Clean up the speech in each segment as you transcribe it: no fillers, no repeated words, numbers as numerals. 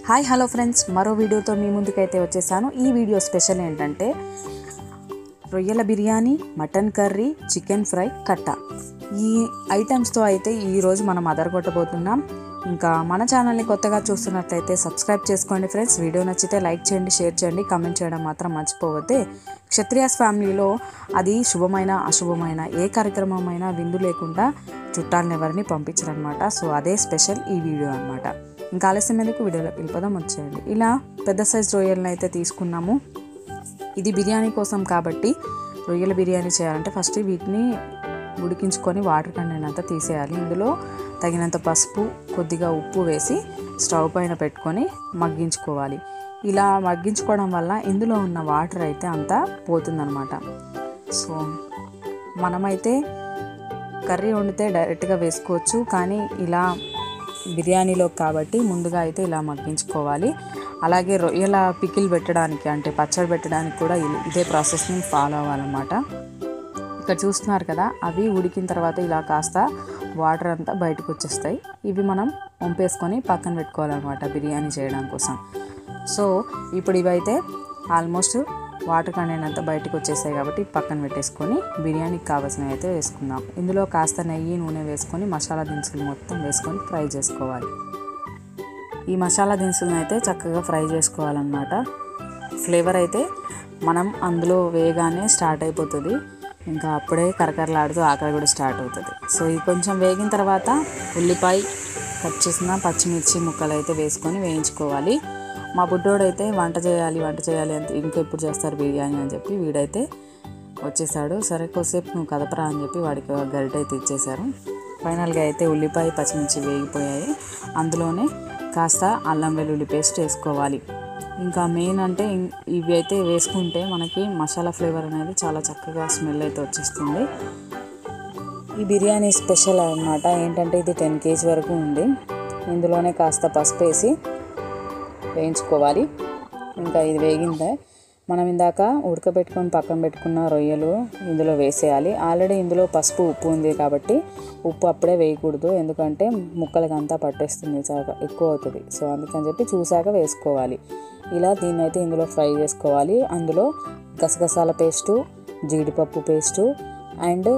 Hi hello friends, మరో వీడియోతో మీ ముందుకైతే వచ్చేసాను. ఈ వీడియో స్పెషల్ ఏంటంటే రొయ్యల biryani, mutton curry, chicken fry, కట్ట. ఈ ఐటమ్స్తో అయితే ఈరోజు మనం అదరగొట్టబోతున్నాం. ఇంకా మన ఛానల్ని కొత్తగా చూస్తున్నట్లయితే సబ్స్క్రైబ్ చేసుకోండి ఫ్రెండ్స్. వీడియో నచ్చితే లైక్ చేయండి, షేర్ చేయండి, కామెంట్ చేయడం మాత్రం మర్చిపోవద్దే. క్షత్రియాస్ ఫ్యామిలీలో అది శుభమైన అశుభమైన ఏ కార్యక్రమమైనా విందు లేకుండా చుట్టాలను ఎవరిని పంపించరనమాట. సో అదే స్పెషల్ ఈ వీడియో అనమాట. ఇంకా ఆలస్యం ఎందుకు వీడియోలో వెళ్ళిపోదాం, వచ్చేయండి. ఇలా పెద్ద సైజ్ రొయ్యలను అయితే తీసుకున్నాము. ఇది బిర్యానీ కోసం కాబట్టి రొయ్యల బిర్యానీ చేయాలంటే ఫస్ట్ వీటిని ఉడికించుకొని వాటర్ కంటెంట్ అంతా తీసేయాలి. ఇందులో తగినంత పసుపు, కొద్దిగా ఉప్పు వేసి స్టవ్ పైన పెట్టుకొని మగ్గించుకోవాలి. ఇలా మగ్గించుకోవడం వల్ల ఇందులో ఉన్న వాటర్ అయితే అంతా పోతుందన్నమాట. సో మనమైతే కర్రీ వండితే డైరెక్ట్గా వేసుకోవచ్చు, కానీ ఇలా బిర్యానీలో కాబట్టి ముందుగా అయితే ఇలా మగ్గించుకోవాలి. అలాగే రొయ్యల పికిల్ పెట్టడానికి అంటే పచ్చడి పెట్టడానికి కూడా ఇదే ప్రాసెస్ని ఫాలో అవ్వాలన్నమాట. ఇక్కడ చూస్తున్నారు కదా, అవి ఉడికిన తర్వాత ఇలా కాస్త వాటర్ అంతా బయటకు వచ్చేస్తాయి. ఇవి మనం వంపేసుకొని పక్కన పెట్టుకోవాలన్నమాట బిర్యానీ చేయడం కోసం. సో ఇప్పుడు ఇవైతే ఆల్మోస్ట్ వాటర్ కంటెంట్ అంతా బయటకు వచ్చేసాయి కాబట్టి పక్కన పెట్టేసుకొని బిర్యానీకి కావాల్సినవి అయితే వేసుకుందాం. ఇందులో కాస్త నెయ్యి, నూనె వేసుకొని మసాలా దినుసులు మొత్తం వేసుకొని ఫ్రై చేసుకోవాలి. ఈ మసాలా దినుసులను అయితే చక్కగా ఫ్రై చేసుకోవాలన్నమాట. ఫ్లేవర్ అయితే మనం అందులో వేయగానే స్టార్ట్ అయిపోతుంది. ఇంకా అప్పుడే కరకరలాడుతూ ఆకలి కూడా స్టార్ట్ అవుతుంది. సో ఇది కొంచెం వేగిన తర్వాత ఉల్లిపాయ, కట్ చేసిన పచ్చిమిర్చి ముక్కలు అయితే వేసుకొని వేయించుకోవాలి. మా బుడ్డోడైతే వంట చేయాలి అంటే ఇంకెప్పుడు చేస్తారు బిర్యానీ అని చెప్పి వీడైతే వచ్చేసాడు. సరే కొద్దిసేపు నువ్వు కదపరా అని చెప్పి వాడికి గరిటె అయితే ఇచ్చేశారు. ఫైనల్గా అయితే ఉల్లిపాయ, పచ్చిమిర్చి వేగిపోయాయి. అందులోనే కాస్త అల్లం వెల్లుల్లి పేస్ట్ వేసుకోవాలి. ఇంకా మెయిన్ అంటే ఇవి అయితే వేసుకుంటే మనకి మసాలా ఫ్లేవర్ అనేది చాలా చక్కగా స్మెల్ అయితే వచ్చేస్తుంది. ఈ బిర్యానీ స్పెషల్ అన్నమాట. ఏంటంటే ఇది 10 kg వరకు ఉంది. ఇందులోనే కాస్త పసుపు వేసి వేయించుకోవాలి. ఇంకా ఇది వేగిందే మనం ఇందాక ఉడకబెట్టుకొని పక్కన పెట్టుకున్న రొయ్యలు ఇందులో వేసేయాలి. ఆల్రెడీ ఇందులో పసుపు, ఉప్పు ఉంది కాబట్టి ఉప్పు అప్పుడే వేయకూడదు, ఎందుకంటే ముక్కలకి అంతా పట్టేస్తుంది, చాలా ఎక్కువ అవుతుంది. సో అందుకని చెప్పి చూసాక వేసుకోవాలి. ఇలా దీన్ని అయితే ఇందులో ఫ్రై చేసుకోవాలి. అందులో గసగసాల పేస్టు, జీడిపప్పు పేస్టు అండ్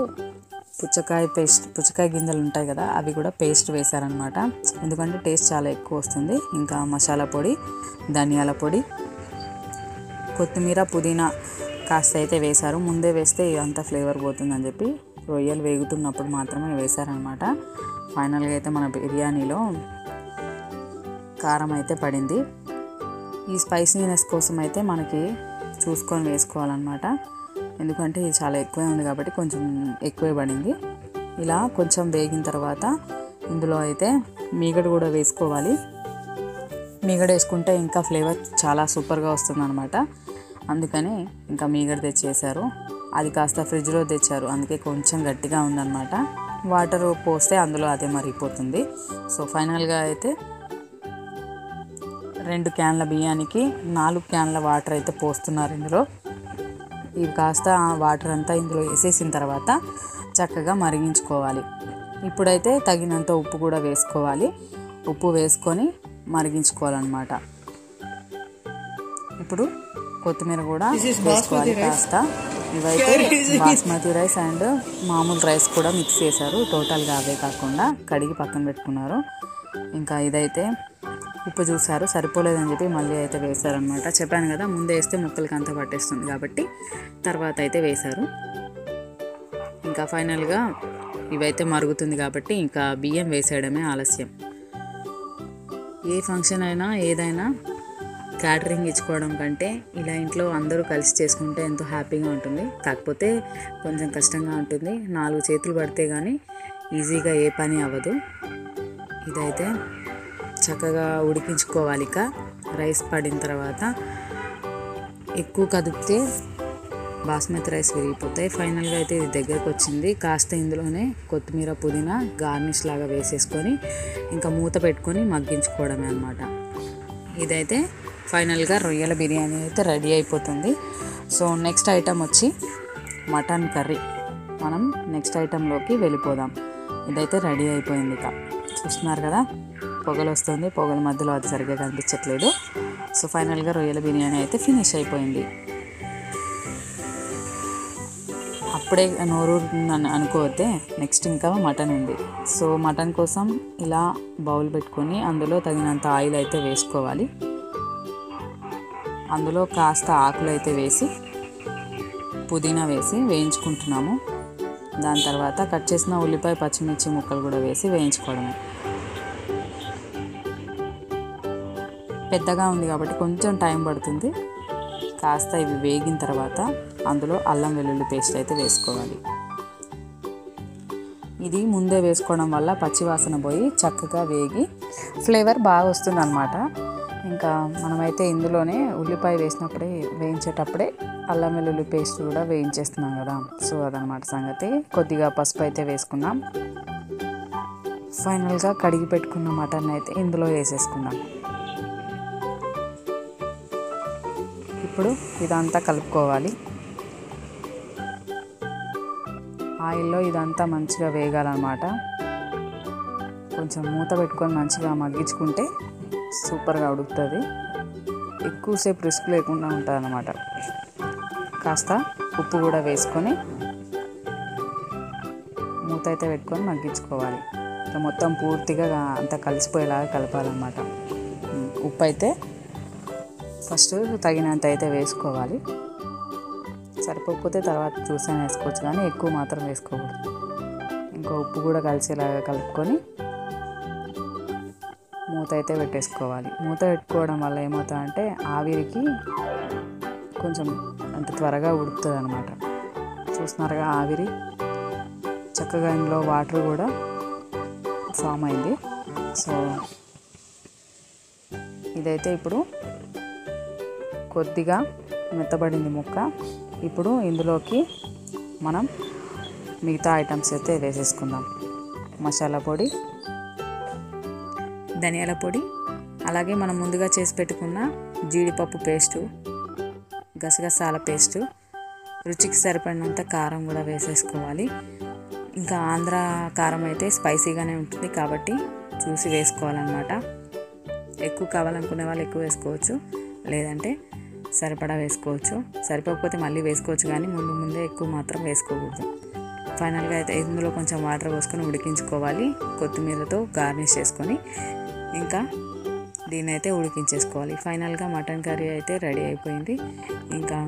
పుచ్చకాయ గింజలు ఉంటాయి కదా, అవి కూడా పేస్ట్ వేశారనమాట. ఎందుకంటే టేస్ట్ చాలా ఎక్కువ వస్తుంది. ఇంకా మసాలా పొడి, ధనియాల పొడి, కొత్తిమీర, పుదీనా కాస్త అయితే వేశారు. ముందే వేస్తే అంత ఫ్లేవర్ పోతుందని చెప్పి రొయ్యలు వేగుతున్నప్పుడు మాత్రమే వేశారనమాట. ఫైనల్గా అయితే మన బిర్యానీలో కారం అయితే పడింది. ఈ స్పైసీనెస్ కోసం అయితే మనకి చూసుకొని వేసుకోవాలన్నమాట. ఎందుకంటే ఇది చాలా ఎక్కువే ఉంది కాబట్టి కొంచెం ఎక్కువే పడింది. ఇలా కొంచెం వేగిన తర్వాత ఇందులో అయితే మీగడ కూడా వేసుకోవాలి. మీగడ వేసుకుంటే ఇంకా ఫ్లేవర్ చాలా సూపర్గా వస్తుందన్నమాట. అందుకని ఇంకా మీగడ తెచ్చేసారు. అది కాస్త ఫ్రిడ్జ్లో తెచ్చారు, అందుకే కొంచెం గట్టిగా ఉందన్నమాట. వాటర్ పోస్తే అందులో అదే మరిగిపోతుంది. సో ఫైనల్గా అయితే 2 క్యాన్ల బియ్యానికి 4 క్యాన్ల వాటర్ అయితే పోస్తున్నారు ఇందులో. ఇవి కాస్త వాటర్ అంతా ఇందులో వేసేసిన తర్వాత చక్కగా మరిగించుకోవాలి. ఇప్పుడైతే తగినంత ఉప్పు కూడా వేసుకోవాలి. ఉప్పు వేసుకొని మరిగించుకోవాలన్నమాట. ఇప్పుడు కొత్తిమీర కూడా వేసుకోవాలి కాస్త. ఇవైతే బాస్మతి రైస్ అండ్ మామూలు రైస్ కూడా మిక్స్ చేశారు. టోటల్గా అవే కాకుండా కడిగి పక్కన పెట్టుకున్నారు. ఇంకా ఇదైతే ఉప్పు చూసారు, సరిపోలేదని చెప్పి మళ్ళీ అయితే వేశారనమాట. చెప్పాను కదా, ముందే వేస్తే ముక్కలకి అంతా పట్టేస్తుంది కాబట్టి తర్వాత అయితే వేశారు. ఇంకా ఫైనల్గా ఇవైతే మరుగుతుంది కాబట్టి ఇంకా బియ్యం వేసేయడమే ఆలస్యం. ఏ ఫంక్షన్ అయినా ఏదైనా క్యాటరింగ్ ఇచ్చుకోవడం కంటే ఇలా ఇంట్లో అందరూ కలిసి చేసుకుంటే ఎంతో హ్యాపీగా ఉంటుంది. కాకపోతే కొంచెం కష్టంగా ఉంటుంది. 4 చేతులు పడితే కానీ ఈజీగా ఏ పని అవ్వదు. ఇదైతే చక్కగా ఉడికించుకోవాలి. ఇక రైస్ పడిన తర్వాత ఎక్కువ కదిపితే బాస్మతి రైస్ విరిగిపోతాయి. ఫైనల్గా అయితే ఇది దగ్గరకు వచ్చింది. కాస్త ఇందులోనే కొత్తిమీర, పుదీనా గార్నిష్ లాగా వేసేసుకొని ఇంకా మూత పెట్టుకొని మగ్గించుకోవడమే అన్నమాట. ఇదైతే ఫైనల్గా రొయ్యల బిర్యానీ అయితే రెడీ అయిపోతుంది. సో నెక్స్ట్ ఐటమ్ వచ్చి మటన్ కర్రీ. మనం నెక్స్ట్ ఐటెంలోకి వెళ్ళిపోదాం. ఇదైతే రెడీ అయిపోయింది. ఇక చూస్తున్నారు కదా, పొగలు వస్తుంది, పొగల మధ్యలో అది సరిగ్గా కనిపించట్లేదు. సో ఫైనల్గా రొయ్యల బిర్యానీ అయితే ఫినిష్ అయిపోయింది. అప్పుడే నోరు అనుకోవద్దే, నెక్స్ట్ ఇంకా మటన్ ఉంది. సో మటన్ కోసం ఇలా బౌల్ పెట్టుకొని అందులో తగినంత ఆయిల్ అయితే వేసుకోవాలి. అందులో కాస్త ఆకులు అయితే వేసి పుదీనా వేసి వేయించుకుంటున్నాము. దాని తర్వాత కట్ చేసిన ఉల్లిపాయ పచ్చిమిర్చి ముక్కలు కూడా వేసి వేయించుకోవడమే. పెద్దగా ఉంది కాబట్టి కొంచెం టైం పడుతుంది. కాస్త ఇవి వేగిన తర్వాత అందులో అల్లం వెల్లుల్లి పేస్ట్ అయితే వేసుకోవాలి. ఇది ముందే వేసుకోవడం వల్ల పచ్చివాసన పోయి చక్కగా వేగి ఫ్లేవర్ బాగా వస్తుంది అన్నమాట. ఇంకా మనమైతే ఇందులోనే ఉల్లిపాయ వేయించేటప్పుడే అల్లం వెల్లుల్లి పేస్ట్ కూడా వేయించేస్తున్నాం కదా. సో అదనమాట సంగతి. కొద్దిగా పసుపు అయితే వేసుకున్నాం. ఫైనల్గా కడిగి పెట్టుకున్న మటన్ అయితే ఇందులో వేసేసుకున్నాం. ఇప్పుడు ఇదంతా కలుపుకోవాలి. ఆయిల్లో ఇదంతా మంచిగా వేగాలన్నమాట. కొంచెం మూత పెట్టుకొని మంచిగా మగ్గించుకుంటే సూపర్గా ఉడుకుతుంది. ఎక్కువసేపు రిస్క్ లేకుండా ఉంటుంది అన్నమాట. కాస్త ఉప్పు కూడా వేసుకొని మూత అయితే పెట్టుకొని మగ్గించుకోవాలి. మొత్తం పూర్తిగా అంతా కలిసిపోయేలాగా కలపాలన్నమాట. ఉప్పు అయితే ఫస్ట్ తగినంత అయితే వేసుకోవాలి. సరిపోకపోతే తర్వాత చూసాను వేసుకోవచ్చు, కానీ ఎక్కువ మాత్రం వేసుకోకూడదు. ఇంకా ఉప్పు కూడా కలిసేలాగా కలుపుకొని మూత అయితే పెట్టేసుకోవాలి. మూత పెట్టుకోవడం వల్ల ఏమవుతుందంటే ఆవిరికి కొంచెం అంత త్వరగా ఉడుకుతుంది అన్నమాట. చూస్తున్నారుగా ఆవిరి చక్కగా, ఇందులో వాటర్ కూడా ఫామ్ అయింది. సో ఇదైతే ఇప్పుడు కొద్దిగా మెత్తబడింది ముక్క. ఇప్పుడు ఇందులోకి మనం మిగతా ఐటమ్స్ అయితే వేసేసుకుందాం. మసాలా పొడి, ధనియాల పొడి, అలాగే మనం ముందుగా చేసి పెట్టుకున్న జీడిపప్పు పేస్టు, గసగసాల పేస్టు, రుచికి సరిపడినంత కారం కూడా వేసేసుకోవాలి. ఇంకా ఆంధ్ర కారం అయితే స్పైసీగానే ఉంటుంది కాబట్టి చూసి వేసుకోవాలన్నమాట. ఎక్కువ కావాలనుకునే వాళ్ళు ఎక్కువ వేసుకోవచ్చు, లేదంటే సరిపడా వేసుకోవచ్చు. సరిపోకపోతే మళ్ళీ వేసుకోవచ్చు, కానీ ముందే ఎక్కువ మాత్రం వేసుకోకూడదు. ఫైనల్గా అయితే ఇందులో కొంచెం వాటర్ పోసుకొని ఉడికించుకోవాలి. కొత్తిమీరతో గార్నిష్ చేసుకొని ఇంకా దీన్ని అయితే ఉడికించేసుకోవాలి. ఫైనల్గా మటన్ కర్రీ అయితే రెడీ అయిపోయింది. ఇంకా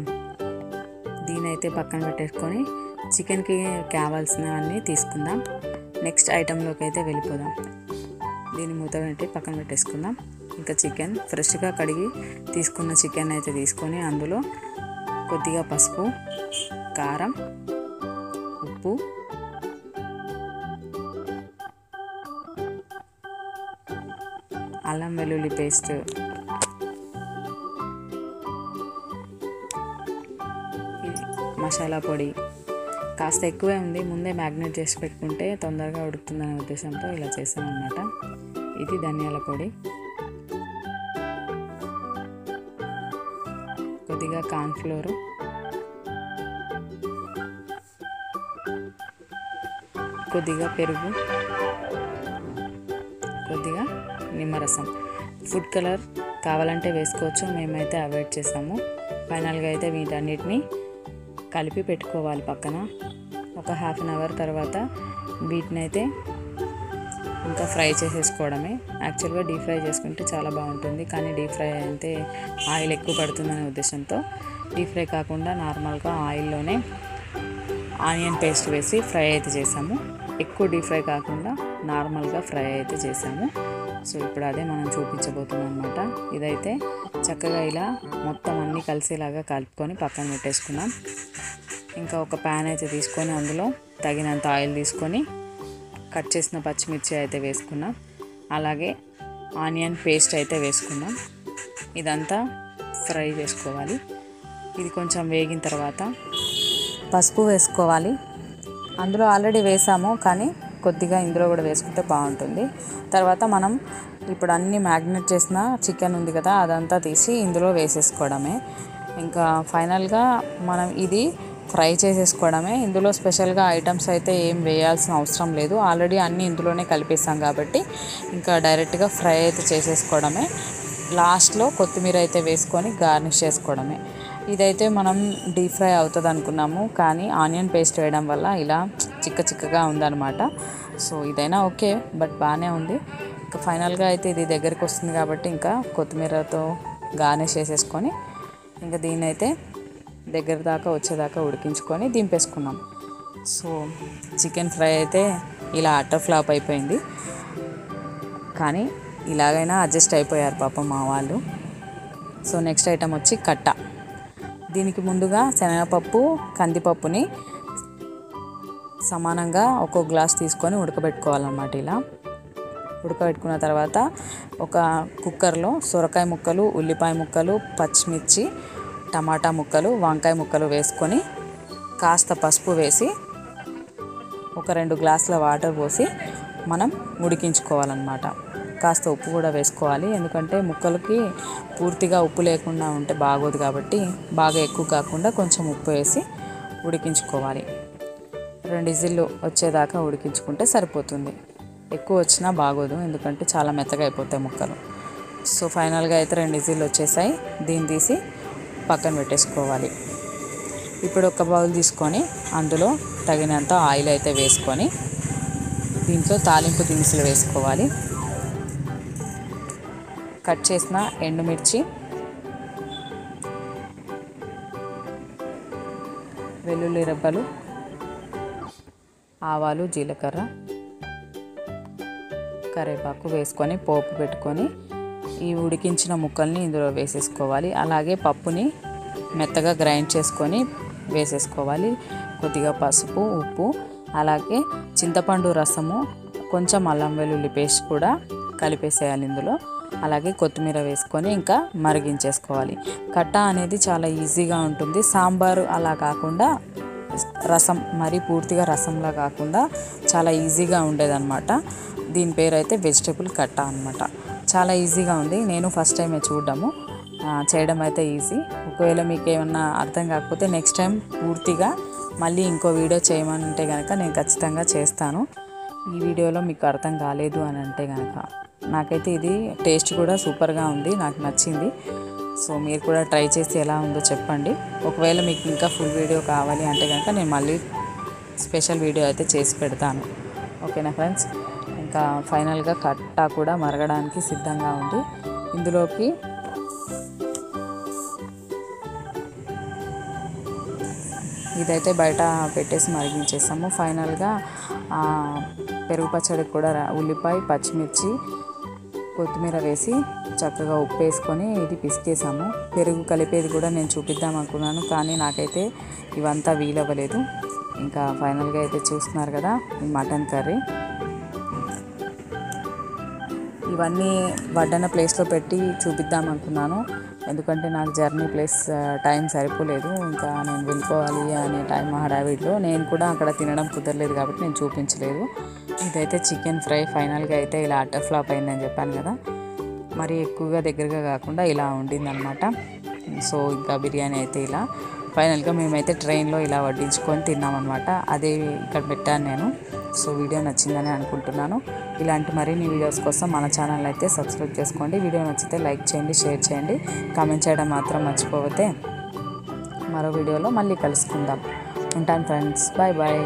దీన్ని అయితే పక్కన పెట్టేసుకొని చికెన్కి కావాల్సినవన్నీ తీసుకుందాం. నెక్స్ట్ ఐటెంలోకి అయితే వెళ్ళిపోదాం. దీన్ని మూత పెట్టి పక్కన పెట్టేసుకుందాం. ఇంకా చికెన్ ఫ్రెష్గా కడిగి తీసుకున్న చికెన్ అయితే తీసుకొని అందులో కొద్దిగా పసుపు, కారం, ఉప్పు, అల్లం వెల్లుల్లి పేస్ట్, మసాలా పొడి కాస్త ఎక్కువే ఉంది. ముందే మ్యాగ్నేట్ చేసి పెట్టుకుంటే తొందరగా ఉడుకుతుందనే ఉద్దేశంతో ఇలా చేసాం అన్నమాట. ఇది ధనియాల పొడి, కొద్దిగా కార్న్ఫ్లోరు, కొద్దిగా పెరుగు, కొద్దిగా నిమ్మరసం. ఫుడ్ కలర్ కావాలంటే వేసుకోవచ్చు, మేమైతే అవాయిడ్ చేసాము. ఫైనల్గా అయితే వీటన్నిటిని కలిపి పెట్టుకోవాలి పక్కన. ఒక హాఫ్ అన్ అవర్ తర్వాత వీటిని అయితే ఇంకా ఫ్రై చేసేసుకోవడమే. యాక్చువల్గా డీప్ ఫ్రై చేసుకుంటే చాలా బాగుంటుంది, కానీ డీప్ ఫ్రై అయితే ఆయిల్ ఎక్కువ పడుతుందనే ఉద్దేశంతో డీప్ ఫ్రై కాకుండా నార్మల్గా ఆయిల్లోనే ఆనియన్ పేస్ట్ వేసి ఫ్రై అయితే చేసాము. ఎక్కువ డీప్ ఫ్రై కాకుండా నార్మల్గా ఫ్రై అయితే చేసాము. సో ఇప్పుడు అదే మనం చూపించబోతున్నాం అనమాట. ఇదైతే చక్కగా ఇలా మొత్తం అన్నీ కలిసేలాగా కలుపుకొని పక్కన పెట్టేసుకున్నాం. ఇంకా ఒక ప్యాన్ అయితే తీసుకొని అందులో తగినంత ఆయిల్ తీసుకొని కట్ చేసిన పచ్చిమిర్చి అయితే వేసుకున్నాం. అలాగే ఆనియన్ పేస్ట్ అయితే వేసుకున్నాం. ఇదంతా ఫ్రై చేసుకోవాలి. ఇది కొంచెం వేగిన తర్వాత పసుపు వేసుకోవాలి. అందులో ఆల్రెడీ వేసాము, కానీ కొద్దిగా ఇందులో కూడా వేసుకుంటే బాగుంటుంది. తర్వాత మనం ఇప్పుడు అన్నీ మ్యాగ్నేట్ చేసిన చికెన్ ఉంది కదా, అదంతా తీసి ఇందులో వేసేసుకోవడమే. ఇంకా ఫైనల్గా మనం ఇది ఫ్రై చేసేసుకోవడమే. ఇందులో స్పెషల్గా ఐటమ్స్ అయితే ఏం వేయాల్సిన అవసరం లేదు, ఆల్రెడీ అన్నీ ఇందులోనే కలిపేసాం కాబట్టి ఇంకా డైరెక్ట్గా ఫ్రై అయితే చేసేసుకోవడమే. లాస్ట్లో కొత్తిమీర అయితే వేసుకొని గార్నిష్ చేసుకోవడమే. ఇదైతే మనం డీప్ ఫ్రై అవుతుంది అనుకున్నాము, కానీ ఆనియన్ పేస్ట్ వేయడం వల్ల ఇలా చిక్కగా ఉందన్నమాట. సో ఇదైనా ఓకే, బట్ బాగానే ఉంది. ఇంకా ఫైనల్గా అయితే ఇది దగ్గరికి వస్తుంది కాబట్టి ఇంకా కొత్తిమీరతో గార్నిష్ చేసేసుకొని ఇంకా దీన్ని అయితే దగ్గర దాకా వచ్చేదాకా ఉడికించుకొని దింపేసుకున్నాం. సో చికెన్ ఫ్రై అయితే ఇలా అట్టర్ ఫ్లాప్ అయిపోయింది, కానీ ఇలాగైనా అడ్జస్ట్ అయిపోయారు పాపం మా వాళ్ళు. సో నెక్స్ట్ ఐటమ్ వచ్చి కట్ట. దీనికి ముందుగా శనగపప్పు కందిపప్పుని సమానంగా ఒక్కో గ్లాస్ తీసుకొని ఉడకబెట్టుకోవాలన్నమాట. ఇలా ఉడకబెట్టుకున్న తర్వాత ఒక కుక్కర్లో సొరకాయ ముక్కలు, ఉల్లిపాయ ముక్కలు, పచ్చిమిర్చి, టమాటా ముక్కలు, వంకాయ ముక్కలు వేసుకొని కాస్త పసుపు వేసి ఒక 2 గ్లాసుల వాటర్ పోసి మనం ఉడికించుకోవాలన్నమాట. కాస్త ఉప్పు కూడా వేసుకోవాలి, ఎందుకంటే ముక్కలకి పూర్తిగా ఉప్పు లేకుండా ఉంటే బాగోదు కాబట్టి బాగా ఎక్కువ కాకుండా కొంచెం ఉప్పు వేసి ఉడికించుకోవాలి. 2 విజిల్లు వచ్చేదాకా ఉడికించుకుంటే సరిపోతుంది. ఎక్కువ వచ్చినా బాగోదు, ఎందుకంటే చాలా మెత్తగా అయిపోతాయి ముక్కలు. సో ఫైనల్గా అయితే 2 విజిల్లు వచ్చేసాయి. దీన్ని తీసి పక్కన పెట్టేసుకోవాలి. ఇప్పుడు ఒక బౌల్ తీసుకొని అందులో తగినంత ఆయిల్ అయితే వేసుకొని దీంట్లో తాలింపు దినుసులు వేసుకోవాలి. కట్ చేసిన ఎండుమిర్చి, వెల్లుల్లి రెబ్బలు, ఆవాలు, జీలకర్ర, కరివేపాకు వేసుకొని పోపు పెట్టుకొని ఈ ఉడికించిన ముక్కల్ని ఇందులో వేసేసుకోవాలి. అలాగే పప్పుని మెత్తగా గ్రైండ్ చేసుకొని వేసేసుకోవాలి. కొద్దిగా పసుపు, ఉప్పు, అలాగే చింతపండు రసము, కొంచెం అల్లం వెల్లుల్లి పేస్ట్ కూడా కలిపేసేయాలి ఇందులో. అలాగే కొత్తిమీర వేసుకొని ఇంకా మరిగించేసుకోవాలి. కట్ట అనేది చాలా ఈజీగా ఉంటుంది. సాంబారు అలా కాకుండా రసం, మరీ పూర్తిగా రసంలా కాకుండా చాలా ఈజీగా ఉండేదన్నమాట. దీని పేరు అయితే వెజిటబుల్ కట్ట అనమాట. చాలా ఈజీగా ఉంది. నేను ఫస్ట్ టైమే చూడడము, చేయడం అయితే ఈజీ. ఒకవేళ మీకు ఏమన్నా అర్థం కాకపోతే నెక్స్ట్ టైం పూర్తిగా మళ్ళీ ఇంకో వీడియో చేయమంటే కనుక నేను ఖచ్చితంగా చేస్తాను. ఈ వీడియోలో మీకు అర్థం కాలేదు అని అంటే కనుక, నాకైతే ఇది టేస్ట్ కూడా సూపర్గా ఉంది, నాకు నచ్చింది. సో మీరు కూడా ట్రై చేసి ఎలా ఉందో చెప్పండి. ఒకవేళ మీకు ఇంకా ఫుల్ వీడియో కావాలి అంటే కనుక నేను మళ్ళీ స్పెషల్ వీడియో అయితే చేసి పెడతాను. ఓకేనా ఫ్రెండ్స్? ఇంకా ఫైనల్గా కట్ట కూడా మరగడానికి సిద్ధంగా ఉంది. ఇందులోకి ఇదైతే బయట పెట్టేసి మరిగించేసాము. ఫైనల్గా పెరుగు పచ్చడికి కూడా ఉల్లిపాయ, పచ్చిమిర్చి, కొత్తిమీర వేసి చక్కగా ఉప్పు వేసుకొని ఇది పిసికేసాము. పెరుగు కలిపేది కూడా నేను చూపిద్దాం అనుకున్నాను, కానీ నాకైతే ఇవంతా వీలవ్వలేదు. ఇంకా ఫైనల్గా అయితే చూస్తున్నారు కదా, ఈ మటన్ కర్రీ. ఇవన్నీ వడ్డన ప్లేస్లో పెట్టి చూపిద్దాం అనుకున్నాను, ఎందుకంటే నాకు జర్నీ ప్లేస్ టైం సరిపోలేదు. ఇంకా నేను వెళ్ళిపోవాలి అనే టైం హడావిడిలో నేను కూడా అక్కడ తినడం కుదరలేదు కాబట్టి నేను చూపించలేదు. ఇదైతే చికెన్ ఫ్రై ఫైనల్గా అయితే ఇలా అట్టర్ ఫ్లాప్ అయిందని చెప్పాను కదా, మరి ఎక్కువగా దగ్గరగా కాకుండా ఇలా ఉండిందనమాట. సో ఇంకా బిర్యానీ అయితే ఇలా ఫైనల్గా మేమైతే ట్రైన్లో ఇలా వడ్డించుకొని తిన్నామన్నమాట. అదే ఇక్కడ పెట్టాను నేను. సో వీడియో నచ్చిందని అనుకుంటున్నాను. ఇలాంటి మరిన్ని వీడియోస్ కోసం మన ఛానల్ అయితే సబ్స్క్రైబ్ చేసుకోండి. వీడియో నచ్చితే లైక్ చేయండి, షేర్ చేయండి, కామెంట్ చేయడం మాత్రం మర్చిపోతే. మరో వీడియోలో మళ్ళీ కలుసుకుందాం. ఉంటాను ఫ్రెండ్స్, బాయ్ బాయ్.